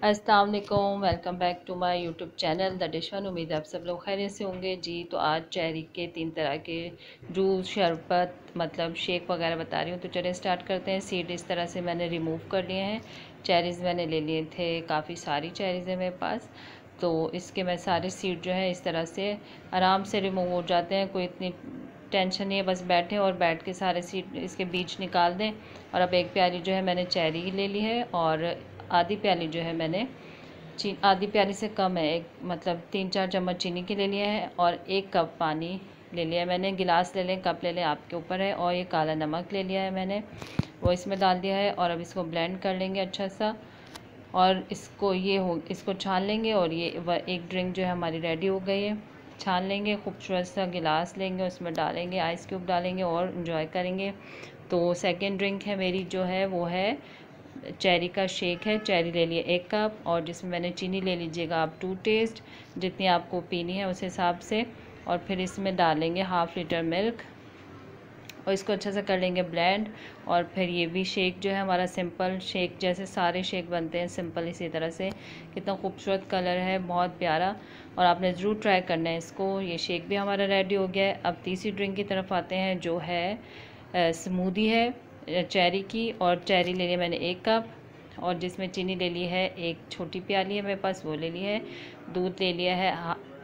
अस्सलाम वालेकुम, welcome back to my YouTube channel the dish one. उम्मीद है आप सब लोग खैरियत से होंगे जी। तो आज चेरी के 3 तरह के जूस, शरबत मतलब शेक वगैरह बता रही हूँ। तो चलिए स्टार्ट करते हैं। सीड इस तरह से मैंने रिमूव कर लिए हैं। चेरीज़ मैंने ले लिए थे, काफ़ी सारी चेरीज़ है मेरे पास। तो इसके मैं सारे सीड जो है इस तरह से आराम से रिमूव हो जाते हैं, कोई इतनी टेंशन नहीं है। बस बैठें और बैठ के सारे सीड इसके बीज निकाल दें। और अब एक प्याली जो है मैंने चेरी ले ली है और आधी प्याली जो है मैंने आधी प्याली से कम है, एक मतलब 3-4 चम्मच चीनी की ले लिया है और 1 कप पानी ले लिया है मैंने। गिलास ले लें, कप ले लें, आपके ऊपर है। और ये काला नमक ले लिया है मैंने, वो इसमें डाल दिया है। और अब इसको ब्लेंड कर लेंगे अच्छा सा और इसको छान लेंगे। और ये एक ड्रिंक जो है हमारी रेडी हो गई है। छान लेंगे, खूबसूरत सा गिलास लेंगे, उसमें डालेंगे, आइस क्यूब डालेंगे और इन्जॉय करेंगे। तो सेकेंड ड्रिंक है मेरी जो है वो है चेरी का शेक है। चेरी ले लिए 1 कप और जिसमें मैंने चीनी ले लीजिएगा आप 2 टेस्ट, जितनी आपको पीनी है उस हिसाब से। और फिर इसमें डालेंगे हाफ़ लीटर मिल्क और इसको अच्छा से कर लेंगे ब्लेंड। और फिर ये भी शेक जो है हमारा सिंपल शेक, जैसे सारे शेक बनते हैं सिंपल इसी तरह से। कितना खूबसूरत कलर है, बहुत प्यारा। और आपने ज़रूर ट्राई करना है इसको। ये शेक भी हमारा रेडी हो गया है। अब तीसरी ड्रिंक की तरफ आते हैं जो है स्मूदी है चेरी की। और चेरी ले लिया मैंने 1 कप और जिसमें चीनी ले ली है, एक छोटी प्याली है मेरे पास वो ले ली है। दूध ले लिया है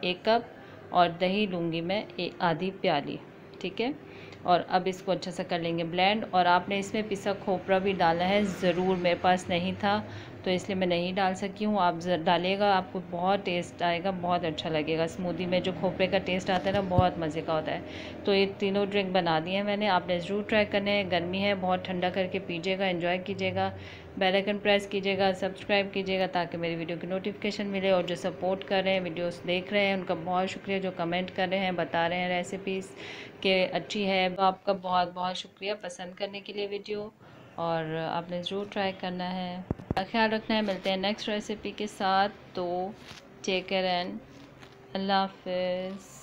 1 कप और दही लूँगी मैं आधी प्याली, ठीक है। और अब इसको अच्छा सा कर लेंगे ब्लेंड। और आपने इसमें पिसा खोपरा भी डालना है ज़रूर, मेरे पास नहीं था तो इसलिए मैं नहीं डाल सकी हूँ। आप डालिएगा, आपको बहुत टेस्ट आएगा, बहुत अच्छा लगेगा। स्मूदी में जो खोपरे का टेस्ट आता है ना, बहुत मज़े का होता है। तो ये तीनों ड्रिंक बना दिए हैं मैंने, आपने ज़रूर ट्राई करने हैं। गर्मी है, बहुत ठंडा करके पीजिएगा, एंजॉय कीजिएगा। बेल आइकन प्रेस कीजिएगा, सब्सक्राइब कीजिएगा ताकि मेरी वीडियो की नोटिफिकेशन मिले। और जो सपोर्ट कर रहे हैं, वीडियोस देख रहे हैं, उनका बहुत शुक्रिया। जो कमेंट कर रहे हैं, बता रहे हैं रेसिपीज़ के अच्छी है, तो आपका बहुत बहुत शुक्रिया पसंद करने के लिए वीडियो। और आपने ज़रूर ट्राई करना है। ख्याल रखना है। मिलते हैं नेक्स्ट रेसिपी के साथ। तो टेक केयर एंड अल्लाह हाफ़िज़।